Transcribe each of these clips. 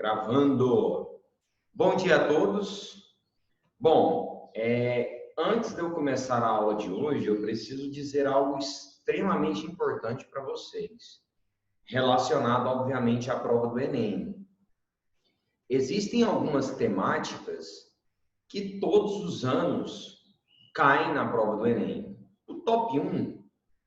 Gravando. Bom dia a todos. Bom, antes de eu começar a aula de hoje, eu preciso dizer algo extremamente importante para vocês, relacionado, obviamente, à prova do Enem. Existem algumas temáticas que todos os anos caem na prova do Enem. O top 1,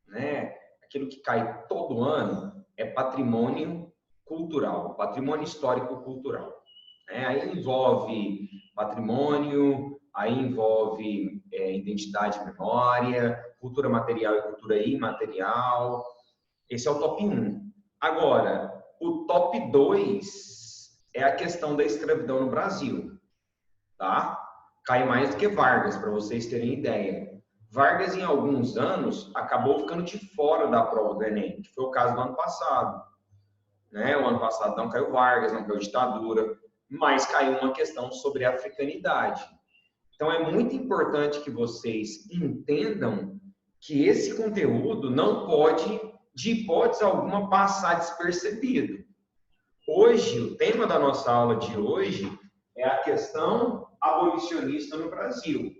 né, aquilo que cai todo ano, é patrimônio cultural, patrimônio histórico-cultural. Aí envolve patrimônio, aí envolve identidade e memória, cultura material e cultura imaterial. Esse é o top 1. Agora, o top 2 é a questão da escravidão no Brasil, tá? Cai mais do que Vargas, para vocês terem ideia. Vargas, em alguns anos, acabou ficando de fora da prova do Enem, que foi o caso do ano passado. O ano passado não caiu Vargas, não caiu ditadura, mas caiu uma questão sobre a africanidade. Então, é muito importante que vocês entendam que esse conteúdo não pode, de hipótese alguma, passar despercebido. Hoje, o tema da nossa aula de hoje é a questão abolicionista no Brasil.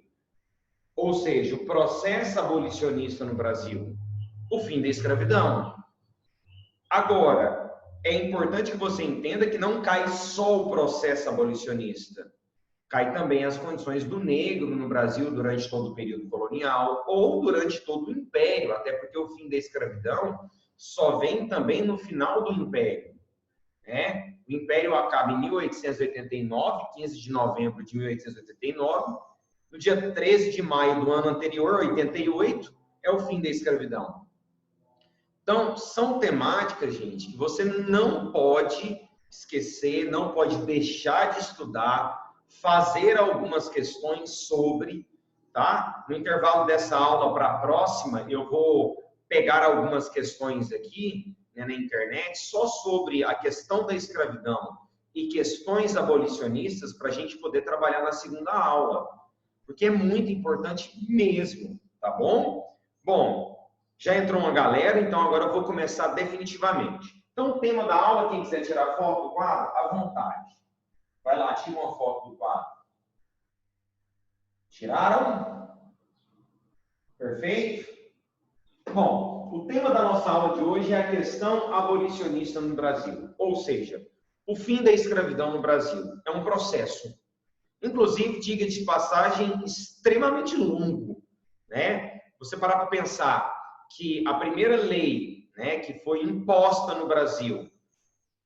Ou seja, o processo abolicionista no Brasil, o fim da escravidão. Agora, é importante que você entenda que não cai só o processo abolicionista. Cai também as condições do negro no Brasil durante todo o período colonial ou durante todo o Império, até porque o fim da escravidão só vem também no final do Império. O Império acaba em 1889, 15 de novembro de 1889. No dia 13 de maio do ano anterior, 88, é o fim da escravidão. Então, são temáticas, gente, que você não pode esquecer, não pode deixar de estudar, fazer algumas questões sobre, tá? No intervalo dessa aula para a próxima, eu vou pegar algumas questões aqui, na internet, só sobre a questão da escravidão e questões abolicionistas para a gente poder trabalhar na segunda aula, porque é muito importante mesmo, tá bom? Bom, já entrou uma galera, então agora eu vou começar definitivamente. Então, o tema da aula, quem quiser tirar foto do quadro, à vontade. Vai lá, tira uma foto do quadro. Tiraram? Perfeito? Bom, o tema da nossa aula de hoje é a questão abolicionista no Brasil. Ou seja, o fim da escravidão no Brasil. É um processo. Inclusive, diga de passagem, extremamente longo. Você parar para pensar que a primeira lei, que foi imposta no Brasil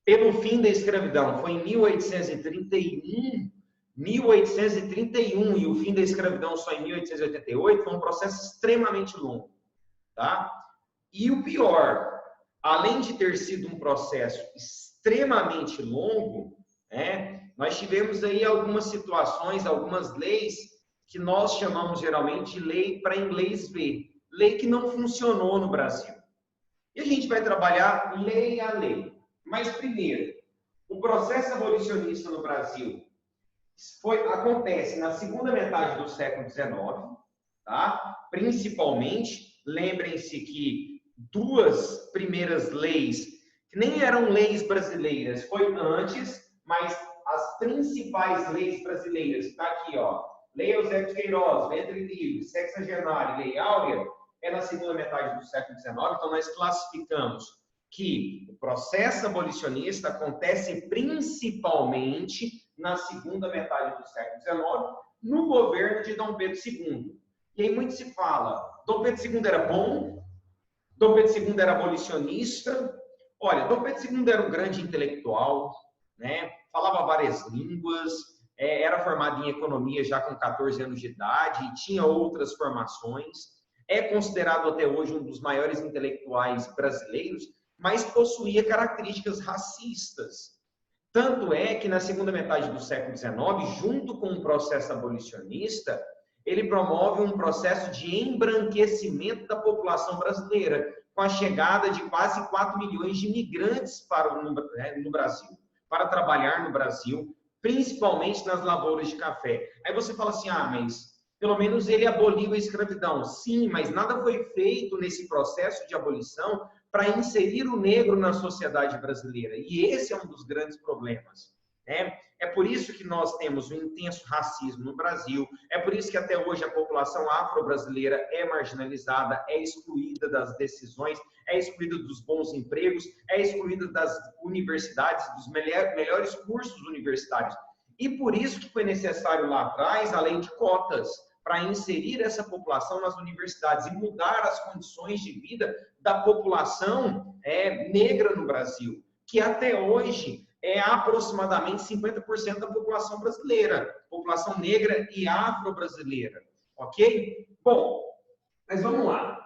pelo fim da escravidão foi em 1831, e o fim da escravidão só em 1888, foi um processo extremamente longo, tá? E o pior, além de ter sido um processo extremamente longo, nós tivemos aí algumas situações, algumas leis que nós chamamos geralmente de lei para inglês ver. Lei que não funcionou no Brasil. E a gente vai trabalhar lei a lei. Mas, primeiro, o processo abolicionista no Brasil acontece na segunda metade do século XIX, tá? Principalmente, lembrem-se que duas primeiras leis, que nem eram leis brasileiras, foi antes, mas as principais leis brasileiras, está aqui, ó, Lei Eusébio de Queiroz, Ventre Livre, Sexagenária e Lei Áurea, é na segunda metade do século XIX, então nós classificamos que o processo abolicionista acontece principalmente na segunda metade do século XIX, no governo de Dom Pedro II. E aí muito se fala, Dom Pedro II era bom, Dom Pedro II era abolicionista. Olha, Dom Pedro II era um grande intelectual, falava várias línguas, era formado em economia já com 14 anos de idade, e tinha outras formações. É considerado até hoje um dos maiores intelectuais brasileiros, mas possuía características racistas. Tanto é que na segunda metade do século XIX, junto com o processo abolicionista, ele promove um processo de embranquecimento da população brasileira, com a chegada de quase 4 milhões de imigrantes no Brasil, para trabalhar no Brasil, principalmente nas lavouras de café. Aí você fala assim, mas pelo menos ele aboliu a escravidão. Sim, mas nada foi feito nesse processo de abolição para inserir o negro na sociedade brasileira. E esse é um dos grandes problemas. né? É por isso que nós temos um intenso racismo no Brasil, é por isso que até hoje a população afro-brasileira é marginalizada, é excluída das decisões, é excluída dos bons empregos, é excluída das universidades, dos melhores cursos universitários. E por isso que foi necessário lá atrás a lei de cotas, para inserir essa população nas universidades e mudar as condições de vida da população negra no Brasil, que até hoje é aproximadamente 50% da população brasileira, população negra e afro-brasileira, ok? Bom, mas vamos lá.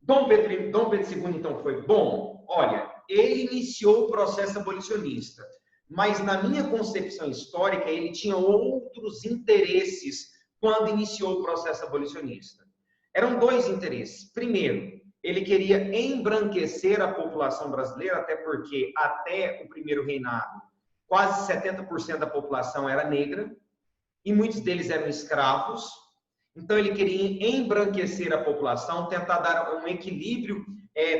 Dom Pedro II, então, foi bom? Olha, ele iniciou o processo abolicionista, mas na minha concepção histórica, ele tinha outros interesses quando iniciou o processo abolicionista. Eram dois interesses. Primeiro, ele queria embranquecer a população brasileira, até porque, até o primeiro reinado, quase 70% da população era negra, e muitos deles eram escravos. Então, ele queria embranquecer a população, tentar dar um equilíbrio,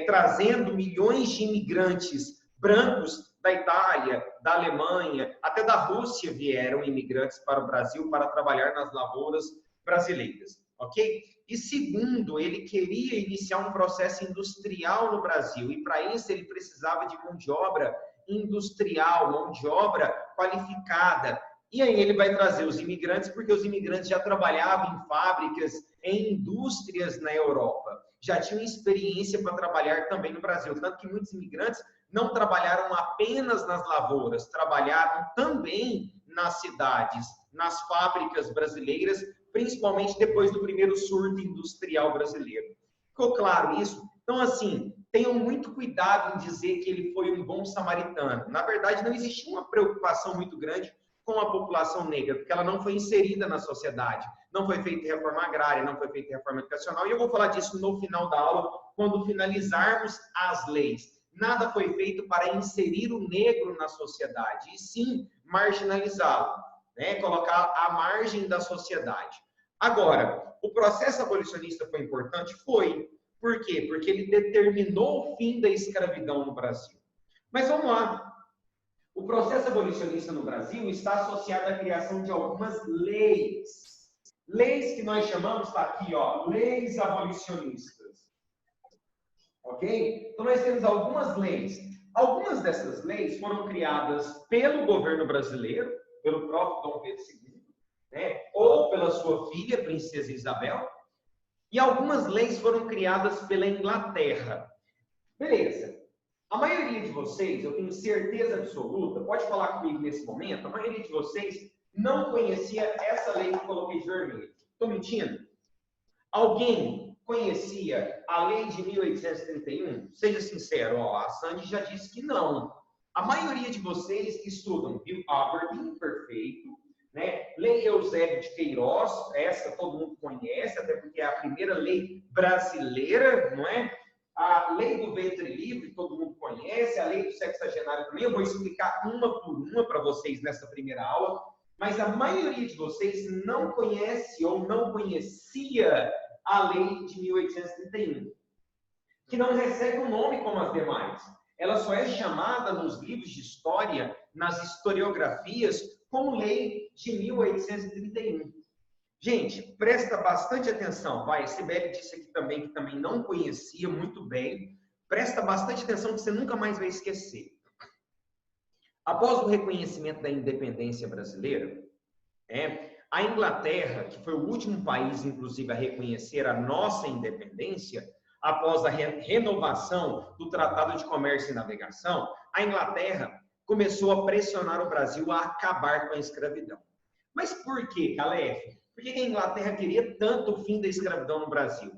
trazendo milhões de imigrantes brancos da Itália, da Alemanha, até da Rússia vieram imigrantes para o Brasil para trabalhar nas lavouras brasileiras, ok? E segundo, ele queria iniciar um processo industrial no Brasil, e para isso ele precisava de mão de obra industrial, mão de obra qualificada. E aí ele vai trazer os imigrantes, porque os imigrantes já trabalhavam em fábricas, em indústrias na Europa, já tinham experiência para trabalhar também no Brasil, tanto que muitos imigrantes não trabalharam apenas nas lavouras, trabalharam também nas cidades, nas fábricas brasileiras, principalmente depois do primeiro surto industrial brasileiro. Ficou claro isso? Então, assim, tenham muito cuidado em dizer que ele foi um bom samaritano. Na verdade, não existia uma preocupação muito grande com a população negra, porque ela não foi inserida na sociedade. Não foi feita reforma agrária, não foi feita reforma educacional, e eu vou falar disso no final da aula, quando finalizarmos as leis. Nada foi feito para inserir o negro na sociedade, e sim marginalizá-lo, né? Colocar à margem da sociedade. Agora, o processo abolicionista foi importante? Foi. Por quê? Porque ele determinou o fim da escravidão no Brasil. Mas vamos lá. O processo abolicionista no Brasil está associado à criação de algumas leis. Leis que nós chamamos, está aqui, ó, leis abolicionistas. Ok? Então, nós temos algumas leis. Algumas dessas leis foram criadas pelo governo brasileiro, pelo próprio Dom Pedro II, né? Ou pela sua filha, Princesa Isabel, e algumas leis foram criadas pela Inglaterra. Beleza. A maioria de vocês, eu tenho certeza absoluta, pode falar comigo nesse momento, a maioria de vocês não conhecia essa lei que eu coloquei de vermelho. Estou mentindo? Alguém conhecia a lei de 1831? Seja sincero, ó, a Sandy já disse que não. A maioria de vocês que estudam Bill Aberdeen, perfeito, né? Lei Eusébio de Queiroz, essa todo mundo conhece, até porque é a primeira lei brasileira, não é? A lei do ventre livre, todo mundo conhece, a lei do sexagenário também, eu vou explicar uma por uma para vocês nessa primeira aula, mas a maioria de vocês não conhece ou não conhecia a lei de 1831, que não recebe um nome como as demais. Ela só é chamada nos livros de história, nas historiografias, como lei de 1831. Gente, presta bastante atenção, vai, Sibeli disse aqui também, que também não conhecia muito bem, presta bastante atenção que você nunca mais vai esquecer. Após o reconhecimento da independência brasileira, a Inglaterra, que foi o último país, inclusive, a reconhecer a nossa independência, após a renovação do Tratado de Comércio e Navegação, a Inglaterra começou a pressionar o Brasil a acabar com a escravidão. Mas por quê, Calef? Por que a Inglaterra queria tanto o fim da escravidão no Brasil?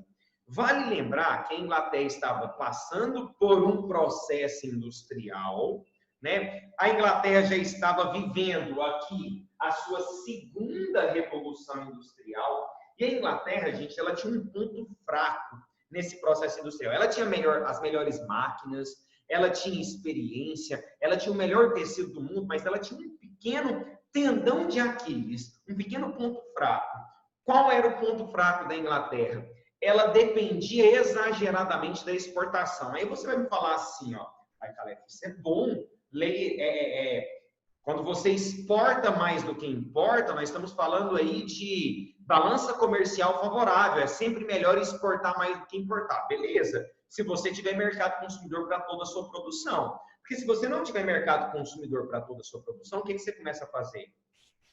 Vale lembrar que a Inglaterra estava passando por um processo industrial, né? A Inglaterra já estava vivendo aqui a sua segunda revolução industrial, e a Inglaterra, gente, ela tinha um ponto fraco nesse processo industrial. Ela tinha as melhores máquinas, ela tinha experiência, ela tinha o melhor tecido do mundo, mas ela tinha um pequeno tendão de Aquiles, um pequeno ponto fraco. Qual era o ponto fraco da Inglaterra? Ela dependia exageradamente da exportação. Aí você vai me falar assim, ó, Calef, isso é bom, Quando você exporta mais do que importa, nós estamos falando aí de balança comercial favorável. É sempre melhor exportar mais do que importar. Beleza, se você tiver mercado consumidor para toda a sua produção. Porque se você não tiver mercado consumidor para toda a sua produção, o que você começa a fazer?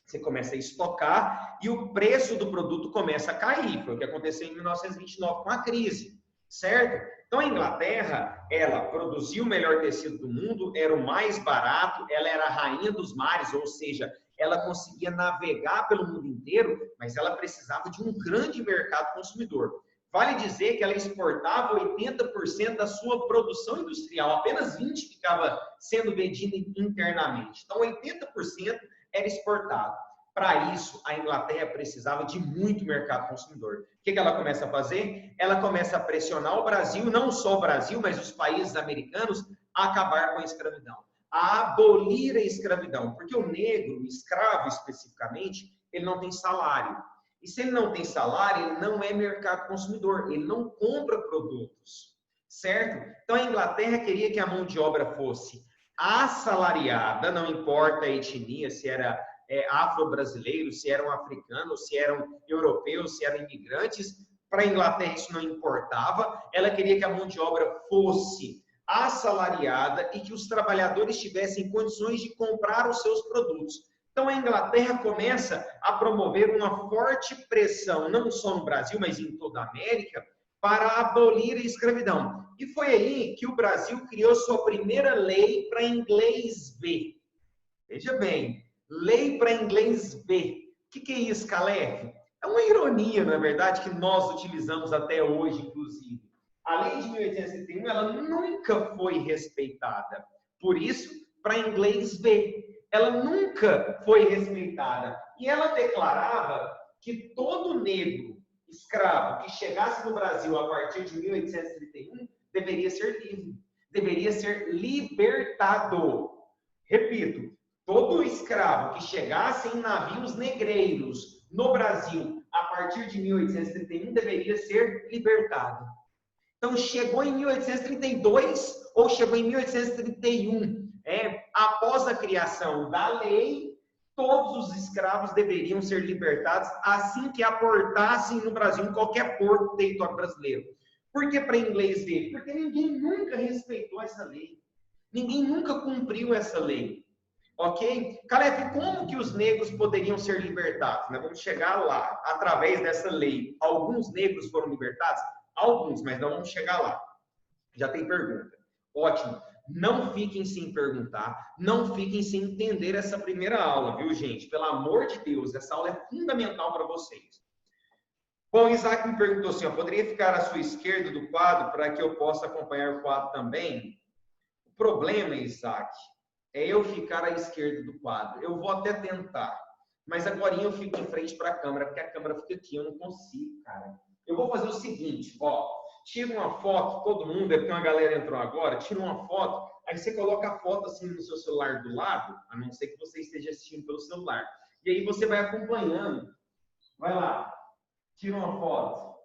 Você começa a estocar e o preço do produto começa a cair. Foi o que aconteceu em 1929 com a crise, certo? Então, a Inglaterra, ela produziu o melhor tecido do mundo, era o mais barato, ela era a rainha dos mares, ou seja, ela conseguia navegar pelo mundo inteiro, mas ela precisava de um grande mercado consumidor. Vale dizer que ela exportava 80% da sua produção industrial, apenas 20% ficava sendo vendida internamente. Então, 80% era exportado. Para isso, a Inglaterra precisava de muito mercado consumidor. O que ela começa a fazer? Ela começa a pressionar o Brasil, não só o Brasil, mas os países americanos, a acabar com a escravidão, a abolir a escravidão. Porque o negro, o escravo especificamente, ele não tem salário. E se ele não tem salário, ele não é mercado consumidor, ele não compra produtos, certo? Então, a Inglaterra queria que a mão de obra fosse assalariada, não importa a etnia, se era afro-brasileiro, se eram africanos, se eram europeus, se eram imigrantes. Para a Inglaterra isso não importava. Ela queria que a mão de obra fosse assalariada e que os trabalhadores tivessem condições de comprar os seus produtos. Então a Inglaterra começa a promover uma forte pressão, não só no Brasil, mas em toda a América, para abolir a escravidão. E foi aí que o Brasil criou sua primeira lei para inglês ver. Veja bem, lei para inglês ver. O que é isso, Calef? É uma ironia, na verdade, que nós utilizamos até hoje, inclusive. A lei de 1831, ela nunca foi respeitada. Por isso, para inglês ver. Ela nunca foi respeitada. E ela declarava que todo negro escravo que chegasse no Brasil a partir de 1831 deveria ser livre, deveria ser libertado. Repito, todo escravo que chegasse em navios negreiros no Brasil a partir de 1831 deveria ser libertado. Então, chegou em 1832 ou chegou em 1831, após a criação da lei, todos os escravos deveriam ser libertados assim que aportassem no Brasil, em qualquer porto do território brasileiro. Por que para inglês ver? Porque ninguém nunca respeitou essa lei. Ninguém nunca cumpriu essa lei. Ok? Calef, como que os negros poderiam ser libertados? Nós vamos chegar lá, através dessa lei. Alguns negros foram libertados? Alguns, mas não vamos chegar lá. Já tem pergunta. Ótimo. Não fiquem sem perguntar, não fiquem sem entender essa primeira aula, viu, gente? Pelo amor de Deus, essa aula é fundamental para vocês. Bom, Isaac me perguntou assim, poderia ficar à sua esquerda do quadro para que eu possa acompanhar o quadro também? O problema, Isaac, é eu ficar à esquerda do quadro. Eu vou até tentar, mas agora eu fico em frente para a câmera, porque a câmera fica aqui, eu não consigo, cara. Eu vou fazer o seguinte, tira uma foto, todo mundo, é porque uma galera entrou agora, tira uma foto, aí você coloca a foto assim no seu celular do lado, a não ser que você esteja assistindo pelo celular. E aí você vai acompanhando. Vai lá, tira uma foto.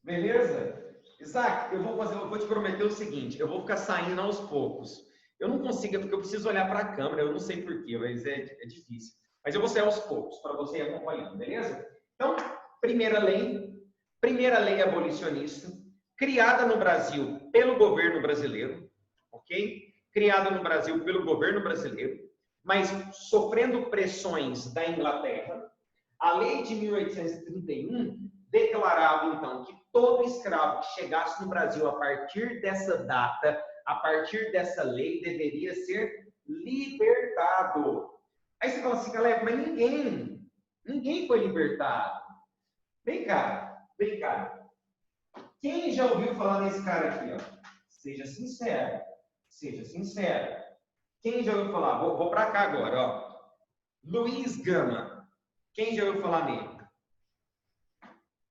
Beleza? Isaac, eu vou te prometer o seguinte, eu vou ficar saindo aos poucos. Eu não consigo, porque eu preciso olhar para a câmera, eu não sei porquê, mas é difícil. Mas eu vou sair aos poucos, para você ir acompanhando, beleza? Então, primeira lei abolicionista, criada no Brasil pelo governo brasileiro, ok? Criada no Brasil pelo governo brasileiro, mas sofrendo pressões da Inglaterra. A lei de 1831 declarava, então, que todo escravo que chegasse no Brasil a partir dessa data, a partir dessa lei, deveria ser libertado. Aí você fala assim, galera, mas ninguém foi libertado. Vem cá. Quem já ouviu falar nesse cara aqui, ó? Seja sincero. Quem já ouviu falar? Vou para cá agora, ó. Luiz Gama. Quem já ouviu falar nele?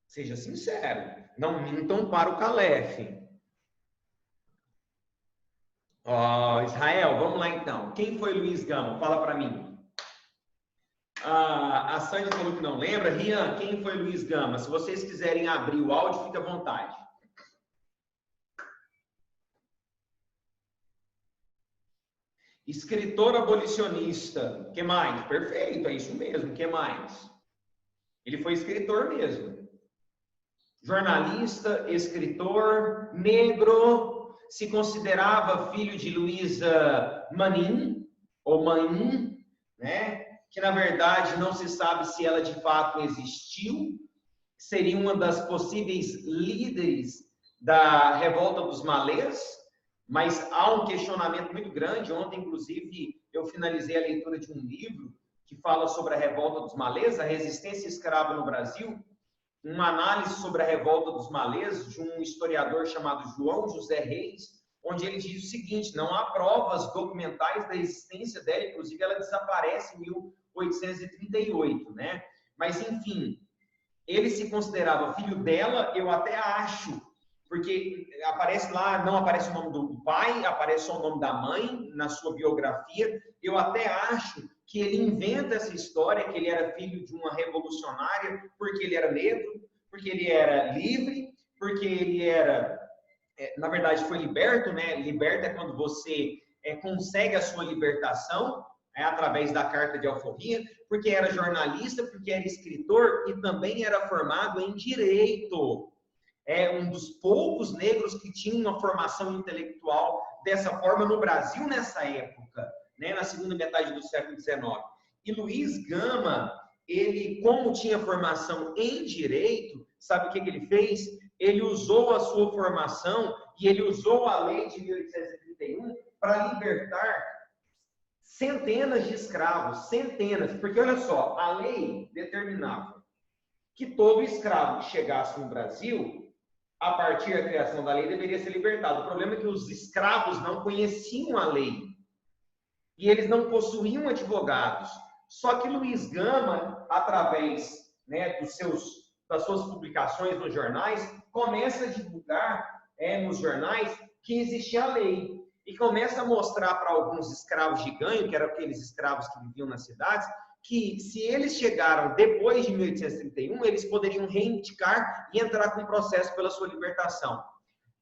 Seja sincero. Não mintam para o Calef. Ó, Israel, vamos lá então. Quem foi Luiz Gama? Fala para mim. A Sandy falou que não lembra. Rian, quem foi Luiz Gama? Se vocês quiserem abrir o áudio, fica à vontade. Escritor abolicionista. O que mais? Perfeito, é isso mesmo. O que mais? Ele foi escritor mesmo. Jornalista, escritor, negro, se considerava filho de Luísa Manin, ou Manin, né? Que na verdade não se sabe se ela de fato existiu, seria uma das possíveis líderes da Revolta dos Malês, mas há um questionamento muito grande. Ontem, inclusive, eu finalizei a leitura de um livro que fala sobre a Revolta dos Malês, a resistência escrava no Brasil, uma análise sobre a Revolta dos Malês de um historiador chamado João José Reis, onde ele diz o seguinte: não há provas documentais da existência dela, inclusive ela desaparece em 1838, né? Mas, enfim, ele se considerava filho dela, eu até acho, porque aparece lá, não aparece o nome do pai, aparece só o nome da mãe na sua biografia. Eu até acho que ele inventa essa história, que ele era filho de uma revolucionária, porque ele era negro, porque ele era livre, porque ele era, na verdade, foi liberto, né? Liberta é quando você consegue a sua libertação, através da Carta de Alforria, porque era jornalista, porque era escritor e também era formado em Direito. É um dos poucos negros que tinham uma formação intelectual dessa forma no Brasil nessa época, né, na segunda metade do século XIX. E Luiz Gama, ele, como tinha formação em Direito, sabe o que ele fez? Ele usou a sua formação e ele usou a lei de 1831 para libertar centenas de escravos, centenas, porque olha só, a lei determinava que todo escravo que chegasse no Brasil, a partir da criação da lei, deveria ser libertado. O problema é que os escravos não conheciam a lei e eles não possuíam advogados. Só que Luiz Gama, através, né, das suas publicações nos jornais, começa a divulgar nos jornais que existia a lei. E começa a mostrar para alguns escravos de ganho, que eram aqueles escravos que viviam nas cidades, que se eles chegaram depois de 1831, eles poderiam reivindicar e entrar com processo pela sua libertação.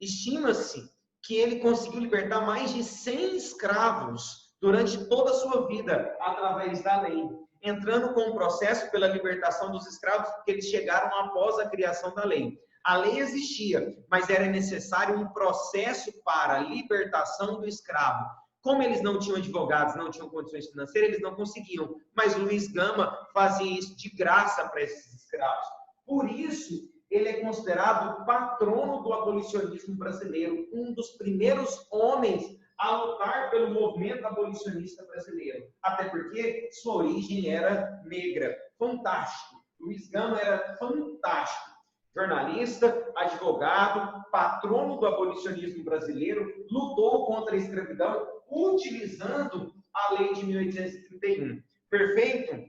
Estima-se que ele conseguiu libertar mais de 100 escravos durante toda a sua vida, através da lei, entrando com um processo pela libertação dos escravos, porque eles chegaram após a criação da lei. A lei existia, mas era necessário um processo para a libertação do escravo. Como eles não tinham advogados, não tinham condições financeiras, eles não conseguiam. Mas Luiz Gama fazia isso de graça para esses escravos. Por isso, ele é considerado o patrono do abolicionismo brasileiro, um dos primeiros homens a lutar pelo movimento abolicionista brasileiro. Até porque sua origem era negra. Fantástico. Luiz Gama era fantástico. Jornalista, advogado, patrono do abolicionismo brasileiro, lutou contra a escravidão utilizando a lei de 1831. Perfeito?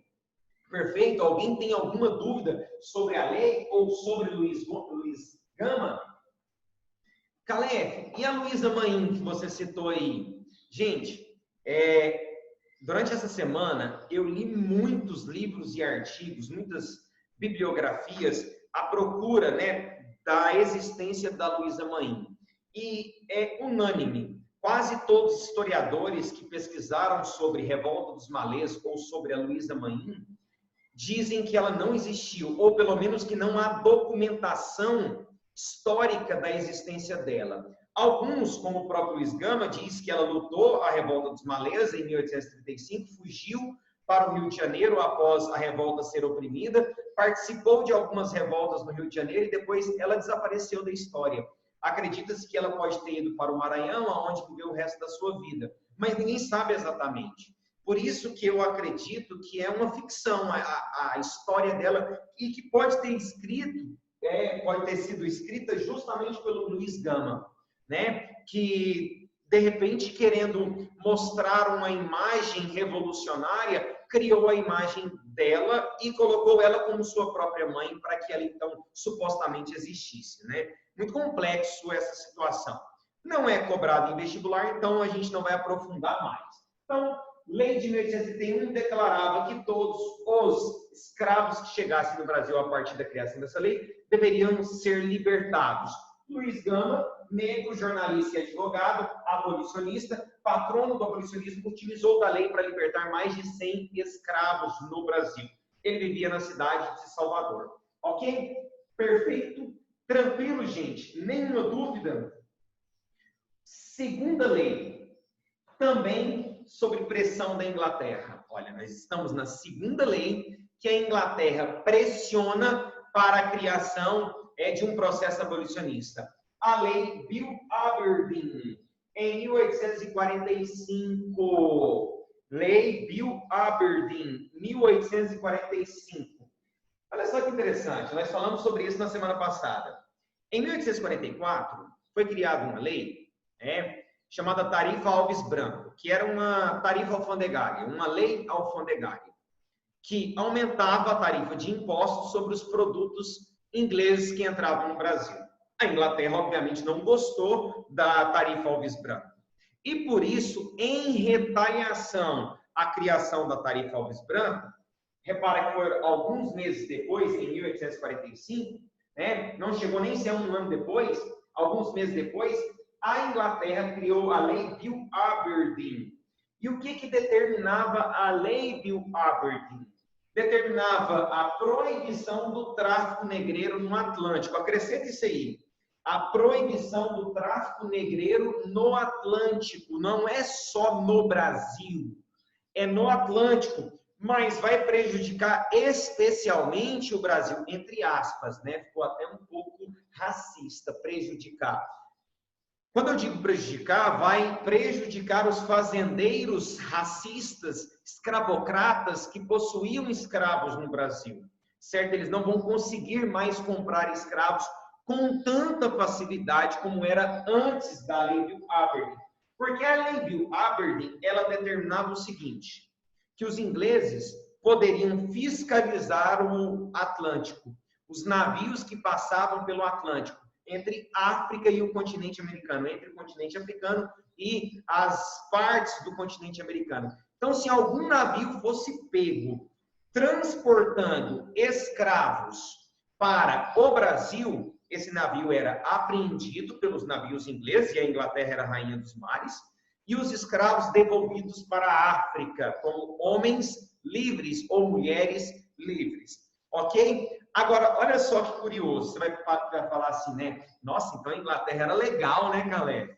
Perfeito? Alguém tem alguma dúvida sobre a lei ou sobre Luiz Gama? Calef, e a Luísa Manin que você citou aí? Gente, durante essa semana eu li muitos livros e artigos, muitas bibliografias à procura, né, da existência da Luísa Manin. E é unânime. Quase todos os historiadores que pesquisaram sobre Revolta dos Malês ou sobre a Luísa Manin dizem que ela não existiu, ou pelo menos que não há documentação histórica da existência dela. Alguns, como o próprio Luiz Gama, diz que ela lutou a Revolta dos Malês em 1835, fugiu para o Rio de Janeiro após a revolta ser oprimida, participou de algumas revoltas no Rio de Janeiro e depois ela desapareceu da história. Acredita-se que ela pode ter ido para o Maranhão, onde viveu o resto da sua vida, mas ninguém sabe exatamente. Por isso que eu acredito que é uma ficção a história dela e que pode ter sido escrita justamente pelo Luiz Gama, né? Que de repente, querendo mostrar uma imagem revolucionária, criou a imagem dela e colocou ela como sua própria mãe para que ela então supostamente existisse, né? Muito complexo essa situação. Não é cobrado em vestibular, então a gente não vai aprofundar mais. Então, lei de 1831 declarava que todos os escravos que chegassem no Brasil a partir da criação dessa lei deveriam ser libertados. Luiz Gama, negro, jornalista e advogado, abolicionista, patrono do abolicionismo, utilizou da lei para libertar mais de 100 escravos no Brasil. Ele vivia na cidade de Salvador. Ok? Perfeito? Tranquilo, gente? Nenhuma dúvida? Segunda lei, também sobre pressão da Inglaterra. Olha, nós estamos na segunda lei que a Inglaterra pressiona para a criação de um processo abolicionista. A lei Bill Aberdeen, em 1845. Lei Bill Aberdeen, 1845. Olha só que interessante, nós falamos sobre isso na semana passada. Em 1844, foi criada uma lei chamada Tarifa Alves Branco, que era uma tarifa alfandegária, uma lei alfandegária, que aumentava a tarifa de impostos sobre os produtos ingleses que entravam no Brasil. A Inglaterra, obviamente, não gostou da tarifa Alves Branco. E, por isso, em retaliação à criação da tarifa Alves Branco, repara que foi alguns meses depois, em 1845, não chegou nem a ser um ano depois, alguns meses depois, a Inglaterra criou a Lei Bill Aberdeen. E o que determinava a Lei Bill Aberdeen? Determinava a proibição do tráfico negreiro no Atlântico. Acrescenta isso aí. A proibição do tráfico negreiro no Atlântico. Não é só no Brasil, é no Atlântico. Mas vai prejudicar especialmente o Brasil, entre aspas, né? Ficou até um pouco racista, prejudicar. Quando eu digo prejudicar, vai prejudicar os fazendeiros racistas, escravocratas que possuíam escravos no Brasil, certo? Eles não vão conseguir mais comprar escravos com tanta facilidade como era antes da Lei Bill Aberdeen. Porque a Lei Bill Aberdeen, ela determinava o seguinte, que os ingleses poderiam fiscalizar o Atlântico, os navios que passavam pelo Atlântico, entre África e o continente americano, entre o continente africano e as partes do continente americano. Então, se algum navio fosse pego transportando escravos para o Brasil, esse navio era apreendido pelos navios ingleses, e a Inglaterra era a rainha dos mares, e os escravos devolvidos para a África, como homens livres ou mulheres livres. Ok? Agora, olha só que curioso, você vai falar assim, né? Nossa, então a Inglaterra era legal, né, galera?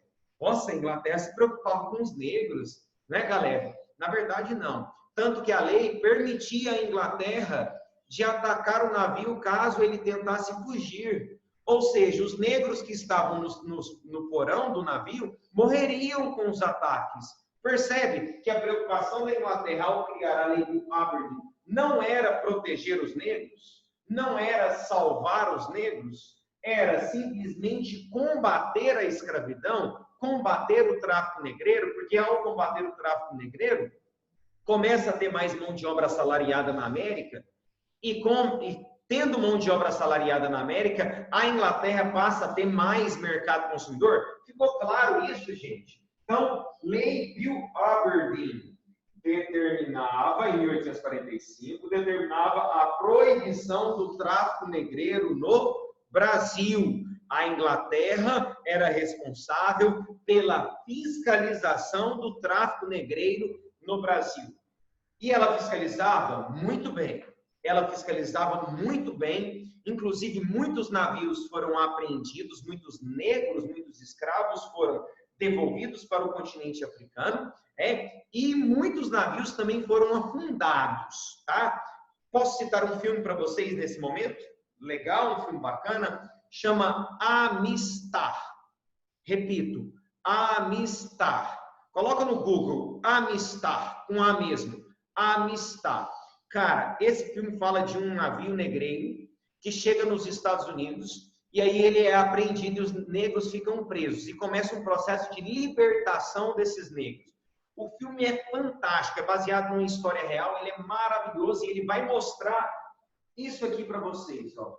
Nossa, a Inglaterra se preocupava com os negros, né, galera? Na verdade, não. Tanto que a lei permitia à Inglaterra de atacar o navio caso ele tentasse fugir. Ou seja, os negros que estavam no porão do navio morreriam com os ataques. Percebe que a preocupação da Inglaterra ao criar a lei de Aberdeen não era proteger os negros? Não era salvar os negros, era simplesmente combater a escravidão, combater o tráfico negreiro, porque ao combater o tráfico negreiro, começa a ter mais mão de obra assalariada na América, e tendo mão de obra assalariada na América, a Inglaterra passa a ter mais mercado consumidor. Ficou claro isso, gente? Então, Lei Bill Aberdeen determinava, em 1845, determinava a proibição do tráfico negreiro no Brasil. A Inglaterra era responsável pela fiscalização do tráfico negreiro no Brasil. E ela fiscalizava muito bem. Ela fiscalizava muito bem. Inclusive, muitos navios foram apreendidos, muitos negros, muitos escravos foram devolvidos para o continente africano, e muitos navios também foram afundados, tá? Posso citar um filme para vocês nesse momento? Legal, um filme bacana, chama Amistad. Repito, Amistad. Coloca no Google, Amistad, com A mesmo, Amistad. Cara, esse filme fala de um navio negreiro que chega nos Estados Unidos, e aí ele é apreendido e os negros ficam presos. E começa um processo de libertação desses negros. O filme é fantástico, é baseado numa história real, ele é maravilhoso e ele vai mostrar isso aqui para vocês. Ó.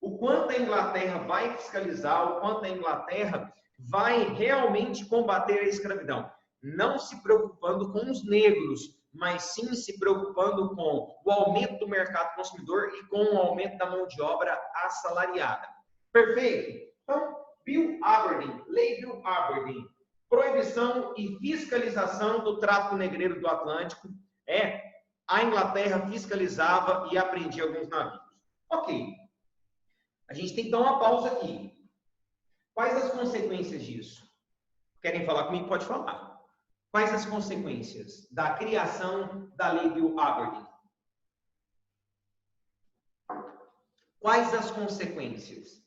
O quanto a Inglaterra vai fiscalizar, o quanto a Inglaterra vai realmente combater a escravidão. Não se preocupando com os negros, mas sim se preocupando com o aumento do mercado consumidor e com o aumento da mão de obra assalariada. Perfeito? Então, Bill Aberdeen, Lei Bill Aberdeen, Proibição e fiscalização do tráfico negreiro do Atlântico. A Inglaterra fiscalizava e apreendia alguns navios. Ok. A gente tem que dar uma pausa aqui. Quais as consequências disso? Querem falar comigo? Pode falar. Quais as consequências da criação da Lei Bill Aberdeen? Quais as consequências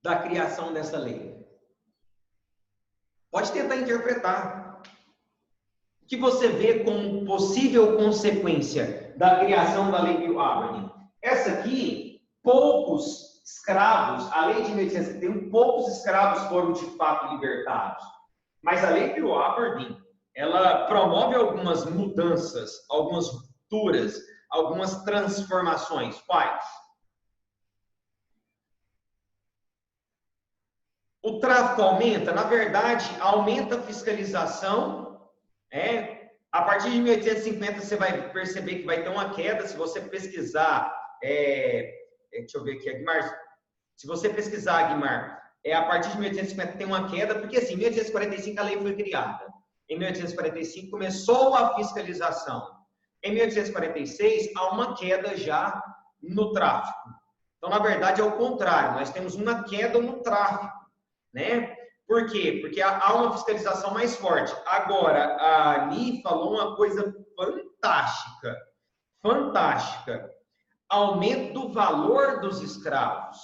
da criação dessa lei? Pode tentar interpretar. O que você vê como possível consequência da criação da Lei Bill Aberdeen? Essa aqui, poucos escravos, a lei de 1871, poucos escravos foram de fato libertados. Mas a Lei Bill Aberdeen, ela promove algumas mudanças, algumas rupturas, algumas transformações. Quais? O tráfico aumenta? Na verdade, aumenta a fiscalização. A partir de 1850, você vai perceber que vai ter uma queda. Se você pesquisar, deixa eu ver aqui, Aguimar. Se você pesquisar, Aguimar, a partir de 1850 tem uma queda, porque assim, em 1845 a lei foi criada. Em 1845 começou a fiscalização. Em 1846 há uma queda já no tráfico. Então, na verdade, é o contrário. Nós temos uma queda no tráfico. Por quê? Porque há uma fiscalização mais forte. Agora, a Ani falou uma coisa fantástica. Aumento do valor dos escravos.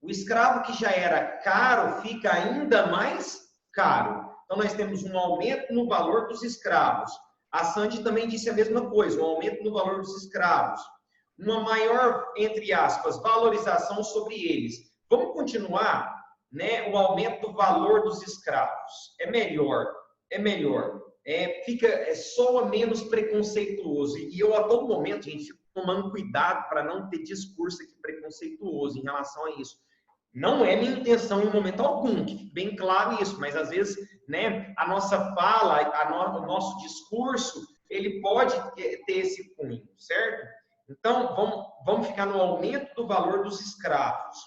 O escravo que já era caro fica ainda mais caro. Então, nós temos um aumento no valor dos escravos. A Sandy também disse a mesma coisa, um aumento no valor dos escravos. Uma maior, entre aspas, valorização sobre eles. Vamos continuar? O aumento do valor dos escravos. É melhor. Soa menos preconceituoso. E eu, a todo momento, gente, fico tomando cuidado para não ter discurso aqui preconceituoso em relação a isso. Não é minha intenção em momento algum, que fique bem claro isso, mas às vezes, a nossa fala, o nosso discurso, ele pode ter esse cunho, certo? Então, vamos ficar no aumento do valor dos escravos.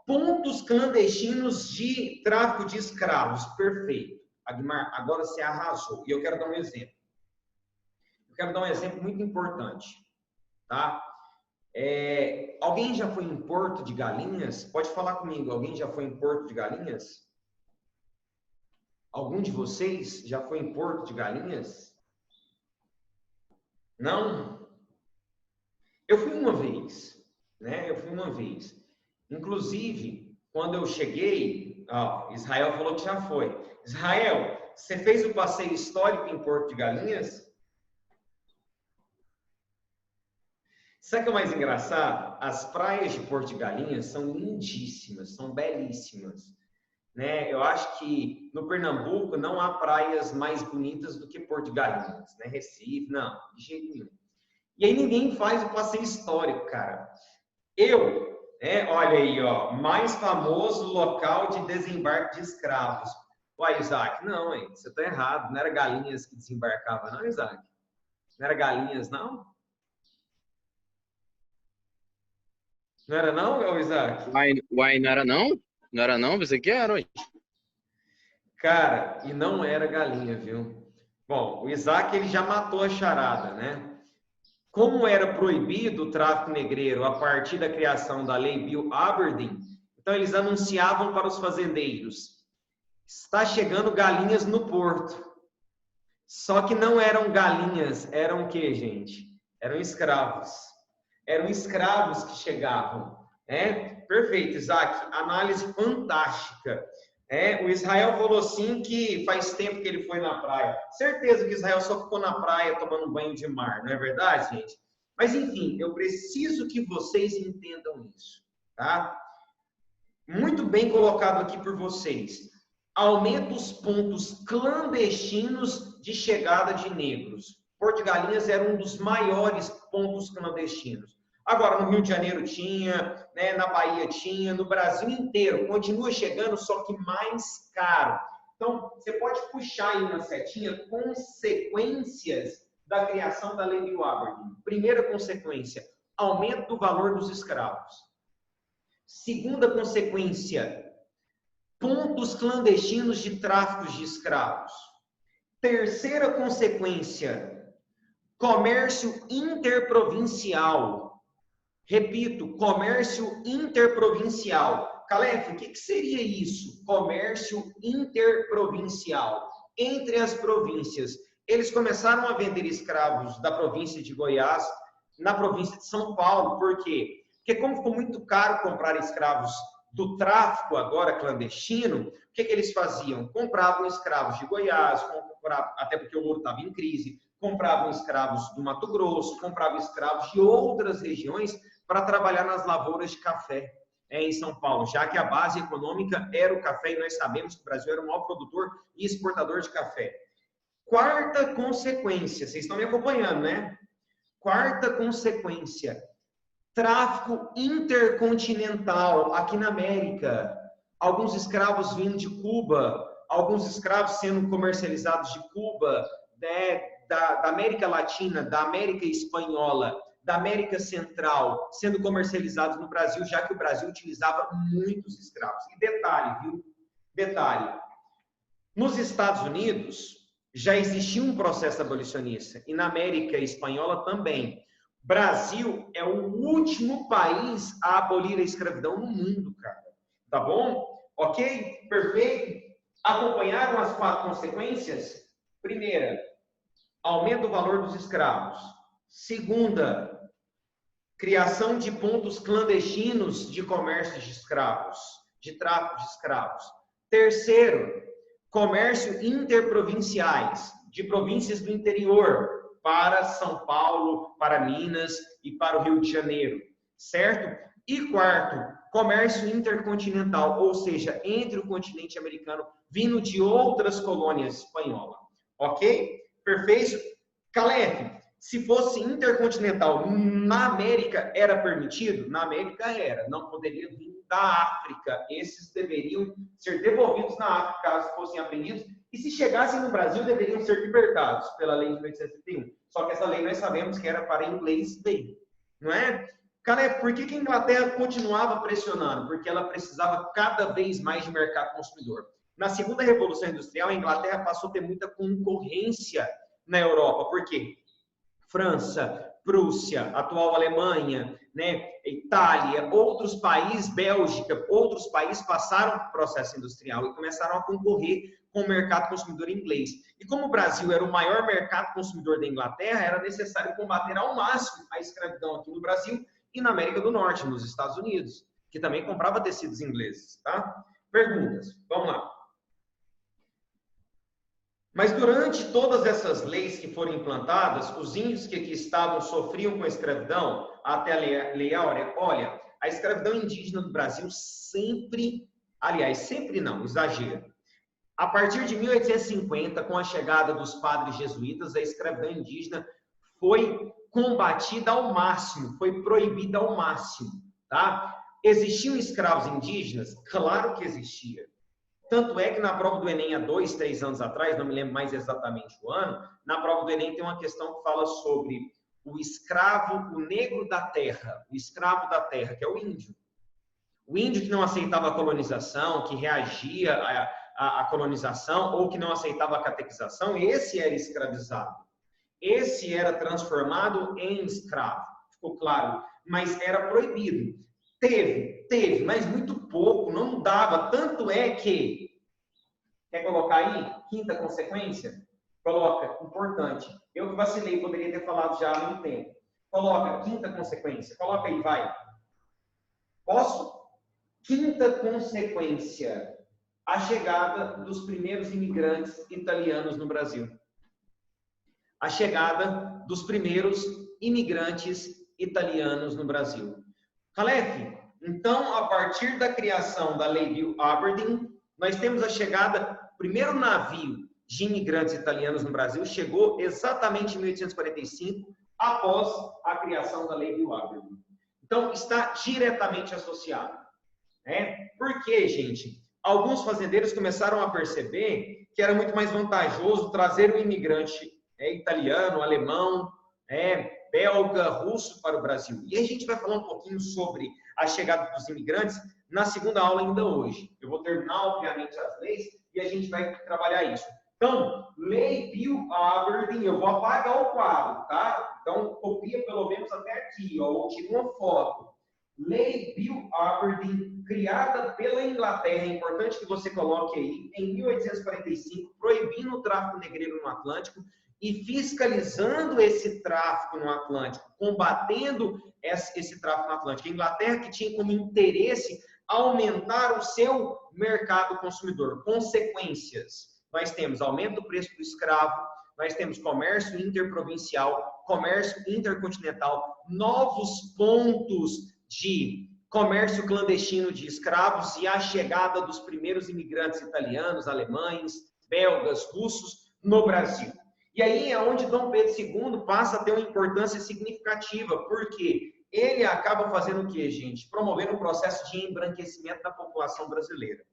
Pontos clandestinos de tráfico de escravos. Perfeito. Aguimar, agora você arrasou. E eu quero dar um exemplo. Eu quero dar um exemplo muito importante. Tá? Alguém já foi em Porto de Galinhas? Pode falar comigo. Alguém já foi em Porto de Galinhas? Algum de vocês já foi em Porto de Galinhas? Não? Eu fui uma vez. Inclusive, quando eu cheguei, Israel falou que já foi. Israel, você fez o passeio histórico em Porto de Galinhas? Sabe o que é mais engraçado? As praias de Porto de Galinhas são lindíssimas, são belíssimas. Eu acho que no Pernambuco não há praias mais bonitas do que Porto de Galinhas, Recife, não, de jeito nenhum. E aí ninguém faz o passeio histórico, cara. Olha aí, mais famoso local de desembarque de escravos. Uai, Isaac, não, hein? Você está errado. Não era Galinhas que desembarcava, não, Isaac? Não era Galinhas, não? Não era não, Isaac? Uai, não era não? Não era não? Você que era, ué. Cara, e não era galinha, viu? Bom, o Isaac, ele já matou a charada, Como era proibido o tráfico negreiro a partir da criação da Lei Bill Aberdeen, então eles anunciavam para os fazendeiros: está chegando galinhas no porto. Só que não eram galinhas, eram o quê, gente? Eram escravos. Eram escravos que chegavam. Perfeito, Isaac. Análise fantástica. O Israel falou assim que faz tempo que ele foi na praia. Certeza que Israel só ficou na praia tomando banho de mar, não é verdade, gente? Mas, enfim, eu preciso que vocês entendam isso, tá? Muito bem colocado aqui por vocês. Aumenta os pontos clandestinos de chegada de negros. Porto de Galinhas era um dos maiores pontos clandestinos. Agora, no Rio de Janeiro tinha, na Bahia tinha, no Brasil inteiro. Continua chegando, só que mais caro. Então, você pode puxar aí uma setinha, consequências da criação da Lei Bill Aberdeen. Primeira consequência, aumento do valor dos escravos. Segunda consequência, pontos clandestinos de tráfico de escravos. Terceira consequência, comércio interprovincial. Repito, comércio interprovincial. Calef, o que seria isso? Comércio interprovincial. Entre as províncias. Eles começaram a vender escravos da província de Goiás na província de São Paulo. Por quê? Porque como ficou muito caro comprar escravos do tráfico agora clandestino, o que eles faziam? Compravam escravos de Goiás, até porque o ouro estava em crise, compravam escravos do Mato Grosso, compravam escravos de outras regiões para trabalhar nas lavouras de café em São Paulo, já que a base econômica era o café e nós sabemos que o Brasil era o maior produtor e exportador de café. Quarta consequência, vocês estão me acompanhando, né? Quarta consequência, tráfico intercontinental aqui na América. Alguns escravos vindo de Cuba, alguns escravos sendo comercializados de Cuba, da América Latina, da América Espanhola, da América Central, sendo comercializados no Brasil, já que o Brasil utilizava muitos escravos. E detalhe, viu? Detalhe. Nos Estados Unidos, já existia um processo abolicionista, e na América Espanhola também. Brasil é o último país a abolir a escravidão no mundo, cara. Tá bom? Ok? Perfeito? Acompanharam as 4 consequências? Primeira, aumento do valor dos escravos. Segunda, criação de pontos clandestinos de comércio de escravos, de tráfico de escravos. Terceiro, comércio interprovinciais, de províncias do interior, para São Paulo, para Minas e para o Rio de Janeiro, certo? E quarto, comércio intercontinental, ou seja, entre o continente americano, vindo de outras colônias espanholas, ok? Perfeito? Calef, se fosse intercontinental, na América era permitido? Na América era, não poderia vir da África, esses deveriam ser devolvidos na África, caso fossem apreendidos, e se chegassem no Brasil, deveriam ser libertados pela lei de 1831. Só que essa lei nós sabemos que era para inglês ver, não é? Calef, por que a Inglaterra continuava pressionando? Porque ela precisava cada vez mais de mercado consumidor. Na segunda Revolução Industrial, a Inglaterra passou a ter muita concorrência na Europa. Por quê? França, Prússia, atual Alemanha, né, Itália, outros países, Bélgica, outros países passaram por processo industrial e começaram a concorrer com o mercado consumidor inglês. E como o Brasil era o maior mercado consumidor da Inglaterra, era necessário combater ao máximo a escravidão aqui no Brasil e na América do Norte, nos Estados Unidos, que também comprava tecidos ingleses, tá? Perguntas, vamos lá. Mas durante todas essas leis que foram implantadas, os índios que aqui estavam sofriam com a escravidão, até a Lei Áurea, olha, a escravidão indígena do Brasil sempre, aliás, sempre não, exagero. A partir de 1850, com a chegada dos padres jesuítas, a escravidão indígena foi combatida ao máximo, foi proibida ao máximo, tá? Existiam escravos indígenas? Claro que existia. Tanto é que na prova do Enem, há 2, 3 anos atrás, não me lembro mais exatamente o ano, na prova do Enem tem uma questão que fala sobre o escravo, o negro da terra, o escravo da terra, que é o índio. O índio que não aceitava a colonização, que reagia à colonização ou que não aceitava a catequização, esse era escravizado. Esse era transformado em escravo, ficou claro, mas era proibido. Teve, mas muito pouco, não dava. Tanto é que, quer colocar aí? Quinta consequência? Coloca, importante. Eu que vacilei, poderia ter falado já há muito tempo. Coloca, quinta consequência. Coloca aí, vai. Posso? Quinta consequência. A chegada dos primeiros imigrantes italianos no Brasil. A chegada dos primeiros imigrantes italianos no Brasil. Calef, então, a partir da criação da Lei Bill Aberdeen, nós temos a chegada, o primeiro navio de imigrantes italianos no Brasil chegou exatamente em 1845, após a criação da Lei Bill Aberdeen. Então, está diretamente associado. Né? Por quê, gente? Alguns fazendeiros começaram a perceber que era muito mais vantajoso trazer um imigrante italiano, alemão, belga, russo para o Brasil. E aí a gente vai falar um pouquinho sobre a chegada dos imigrantes na segunda aula ainda hoje. Eu vou terminar, obviamente, as leis e a gente vai trabalhar isso. Então, Lei Bill Aberdeen, eu vou apagar o quadro, tá? Então, copia pelo menos até aqui, ó, ou tira uma foto. Lei Bill Aberdeen, criada pela Inglaterra, é importante que você coloque aí, em 1845, proibindo o tráfico negreiro no Atlântico e fiscalizando esse tráfico no Atlântico, combatendo esse tráfico no Atlântico. A Inglaterra que tinha como interesse aumentar o seu mercado consumidor. Consequências: nós temos aumento do preço do escravo, nós temos comércio interprovincial, comércio intercontinental, novos pontos de comércio clandestino de escravos e a chegada dos primeiros imigrantes italianos, alemães, belgas, russos no Brasil. E aí é onde Dom Pedro II passa a ter uma importância significativa, porque ele acaba fazendo o quê, gente? Promovendo um processo de embranquecimento da população brasileira.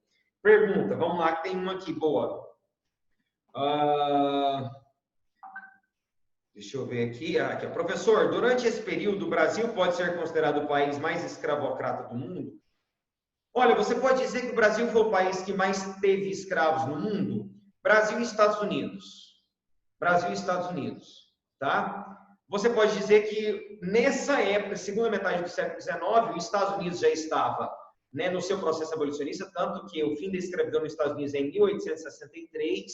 Pergunta, vamos lá, que tem uma aqui boa. Deixa eu ver aqui. Aqui. Professor, durante esse período, o Brasil pode ser considerado o país mais escravocrata do mundo? Olha, você pode dizer que o Brasil foi o país que mais teve escravos no mundo? Brasil e Estados Unidos. Brasil e Estados Unidos, tá? Você pode dizer que nessa época, segunda metade do século XIX, os Estados Unidos já estava, né, no seu processo abolicionista, tanto que o fim da escravidão nos Estados Unidos é em 1863,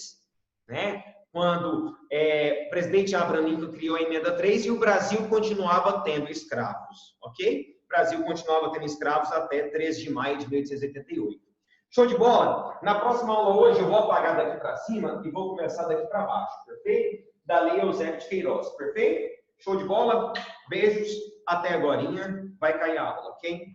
né? Quando o presidente Abraham Lincoln criou a emenda 3 e o Brasil continuava tendo escravos, ok? O Brasil continuava tendo escravos até 13 de maio de 1888. Show de bola? Na próxima aula hoje eu vou apagar daqui para cima e vou começar daqui para baixo, perfeito? Da Lei Eusébio de Queiroz, perfeito? Show de bola? Beijos, até agorinha, vai cair a aula, ok?